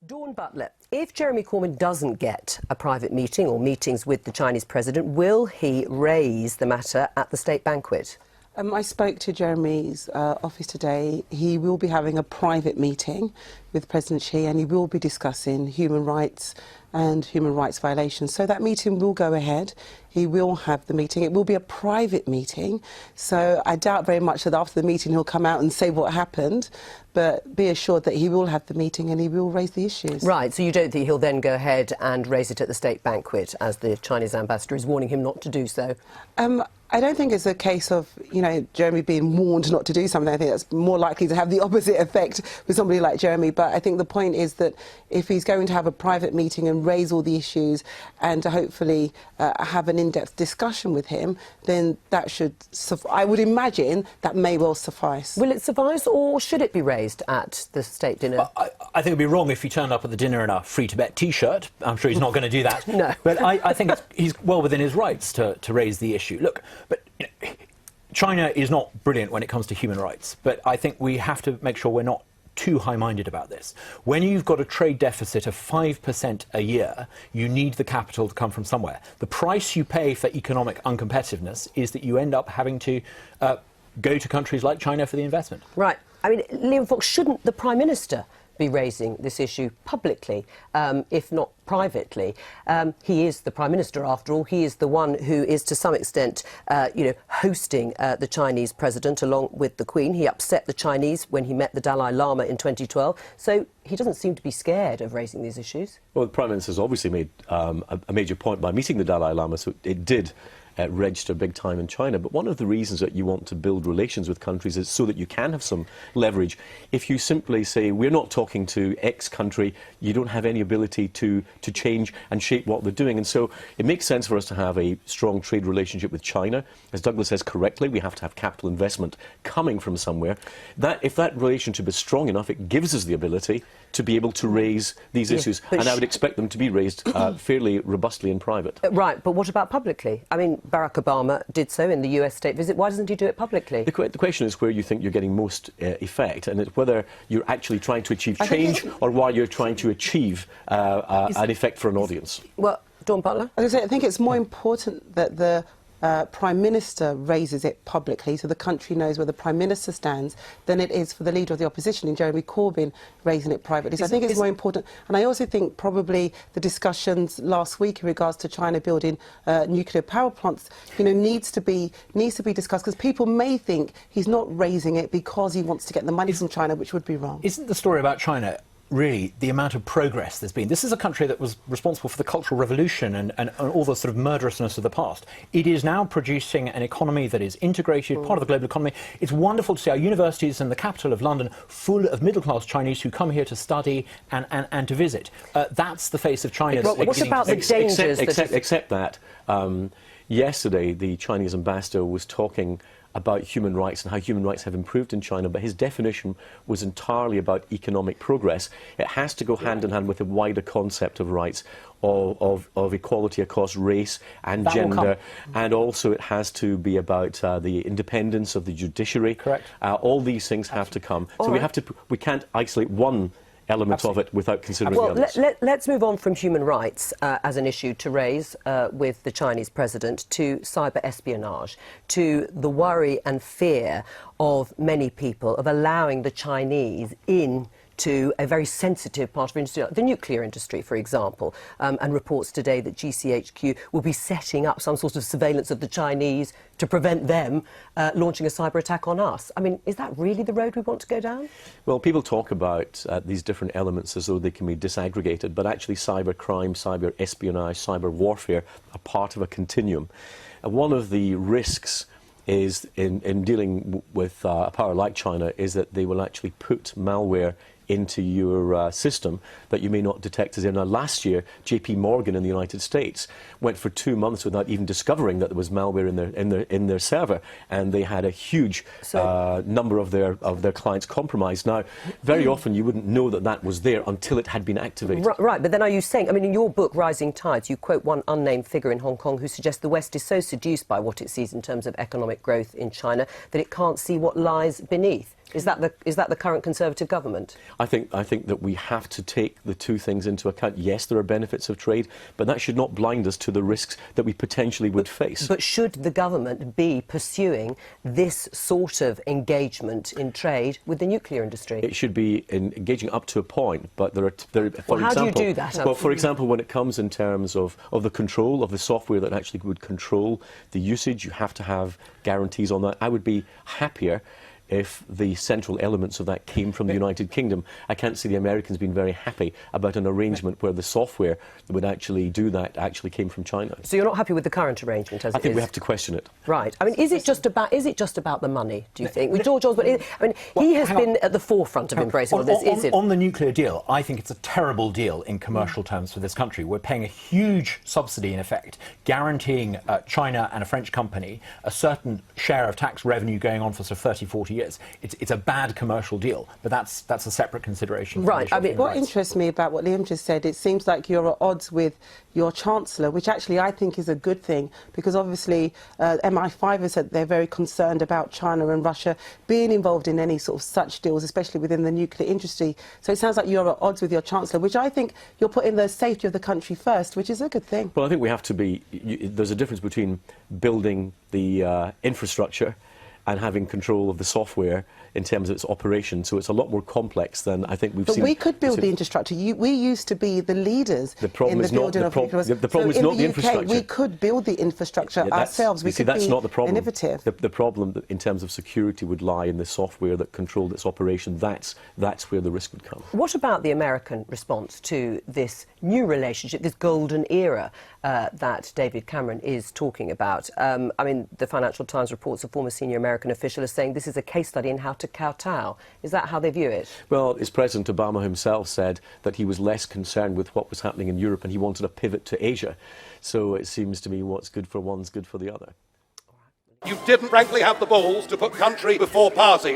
Dawn Butler, if Jeremy Corbyn doesn't get a private meeting or meetings with the Chinese president, will he raise the matter at the state banquet? I spoke to Jeremy's office today. He will be having a private meeting with President Xi and he will be discussing human rights and human rights violations. So that meeting will go ahead. He will have the meeting. It will be a private meeting. So I doubt very much that after the meeting he'll come out and say what happened. But be assured that he will have the meeting and he will raise the issues. Right, so you don't think he'll then go ahead and raise it at the state banquet, as the Chinese ambassador is warning him not to do so? I don't think it's a case of, Jeremy being warned not to do something. I think that's more likely to have the opposite effect with somebody like Jeremy. But I think the point is that if he's going to have a private meeting and raise all the issues and to hopefully have an in-depth discussion with him, then that should, I would imagine, that may well suffice. Will it suffice, or should it be raised at the state dinner? I think it would be wrong if he turned up at the dinner in a Free Tibet T-shirt. I'm sure he's not going to do that. No. But I think he's well within his rights to raise the issue. Look, but China is not brilliant when it comes to human rights, but I think we have to make sure we're not too high-minded about this. When you've got a trade deficit of 5% a year, you need the capital to come from somewhere. The price you pay for economic uncompetitiveness is that you end up having to go to countries like China for the investment. Right. I mean, Liam Fox, shouldn't the Prime Minister be raising this issue publicly, if not privately? He is the Prime Minister, after all. He is the one who is, to some extent, hosting the Chinese president along with the Queen. He upset the Chinese when he met the Dalai Lama in 2012. So he doesn't seem to be scared of raising these issues. Well, the Prime Minister's obviously made a major point by meeting the Dalai Lama, so it did register big time in China. But one of the reasons that you want to build relations with countries is so that you can have some leverage. If you simply say, we're not talking to X country, you don't have any ability to change and shape what they're doing. And so it makes sense for us to have a strong trade relationship with China. As Douglas says correctly, we have to have capital investment coming from somewhere. If that relationship is strong enough, it gives us the ability to be able to raise these issues. And I would expect them to be raised fairly robustly in private. Right, but what about publicly? I mean, Barack Obama did so in the US state visit. Why doesn't he do it publicly? The question is where you think you're getting most effect, and it's whether you're actually trying to achieve change or why you're trying to achieve an effect for an audience. Well, Dawn Butler? I think it's more important that the Prime Minister raises it publicly so the country knows where the Prime Minister stands than it is for the Leader of the Opposition, in Jeremy Corbyn, raising it privately. So I think it's more important. And I also think probably the discussions last week in regards to China building nuclear power plants, needs to be discussed, because people may think he's not raising it because he wants to get the money from China, which would be wrong. Isn't the story about China really the amount of progress there's been? This is a country that was responsible for the Cultural Revolution and all the sort of murderousness of the past. It is now producing an economy that is integrated, part of the global economy. It's wonderful to see our universities in the capital of London full of middle-class Chinese who come here to study and to visit. That's the face of China. Well, what about the dangers? Except that yesterday the Chinese ambassador was talking about human rights and how human rights have improved in China, but his definition was entirely about economic progress. It has to go hand in hand with a wider concept of rights, of equality across race and gender, and also it has to be about the independence of the judiciary. Correct. All these things have to come. So we can't isolate one element of it without considering the others. Let's move on from human rights as an issue to raise with the Chinese president to cyber espionage, to the worry and fear of many people of allowing the Chinese in to a very sensitive part of industry, the nuclear industry, for example, and reports today that GCHQ will be setting up some sort of surveillance of the Chinese to prevent them launching a cyber attack on us. I mean, is that really the road we want to go down? Well, people talk about these different elements as though they can be disaggregated, but actually cyber crime, cyber espionage, cyber warfare are part of a continuum. One of the risks is in dealing with a power like China is that they will actually put malware into your system that you may not detect as in. Now, last year, JP Morgan in the United States went for 2 months without even discovering that there was malware in their server, and they had a huge number of their clients compromised. Now, very often you wouldn't know that that was there until it had been activated. Right, but then are you saying, I mean, in your book, Rising Tides, you quote one unnamed figure in Hong Kong who suggests the West is so seduced by what it sees in terms of economic growth in China that it can't see what lies beneath. Is that the current Conservative government? I think that we have to take the two things into account. Yes, there are benefits of trade, but that should not blind us to the risks that we potentially would face. But should the government be pursuing this sort of engagement in trade with the nuclear industry? It should be engaging up to a point, but for Well, how example, do you do that? Well, for example, when it comes in terms of the control of the software that actually would control the usage, you have to have guarantees on that. I would be happier if the central elements of that came from the United Kingdom. I can't see the Americans being very happy about an arrangement where the software that would actually do that actually came from China. So you're not happy with the current arrangement as it is? I think we have to question it. Right. I mean, is it just about the money, do you think? With George Osborne, I mean, he has been at the forefront of embracing all this, is it? On the nuclear deal, I think it's a terrible deal in commercial terms for this country. We're paying a huge subsidy, in effect, guaranteeing China and a French company a certain share of tax revenue going on for sort of 30, 40 years. It's a bad commercial deal, but that's a separate consideration. Right. I mean, what interests me about what Liam just said, it seems like you're at odds with your Chancellor, which actually I think is a good thing, because obviously MI5 has said they're very concerned about China and Russia being involved in any sort of such deals, especially within the nuclear industry. So it sounds like you're at odds with your Chancellor, which I think you're putting the safety of the country first, which is a good thing. Well, I think we have to be... there's a difference between building the infrastructure and having control of the software in terms of its operation. So it's a lot more complex than I think we've seen. But we could build the infrastructure. We used to be the leaders in the building of nuclear. The problem is not the infrastructure. We could build the infrastructure ourselves. We could that's be not the problem. innovative. The problem in terms of security would lie in the software that controlled its operation. That's where the risk would come. What about the American response to this new relationship, this golden era that David Cameron is talking about? I mean, the Financial Times reports a former senior American official as saying this is a case study in how to kowtow. Is that how they view it? Well, as President Obama himself said that he was less concerned with what was happening in Europe and he wanted a pivot to Asia. So it seems to me what's good for one's good for the other. You didn't frankly have the balls to put country before party.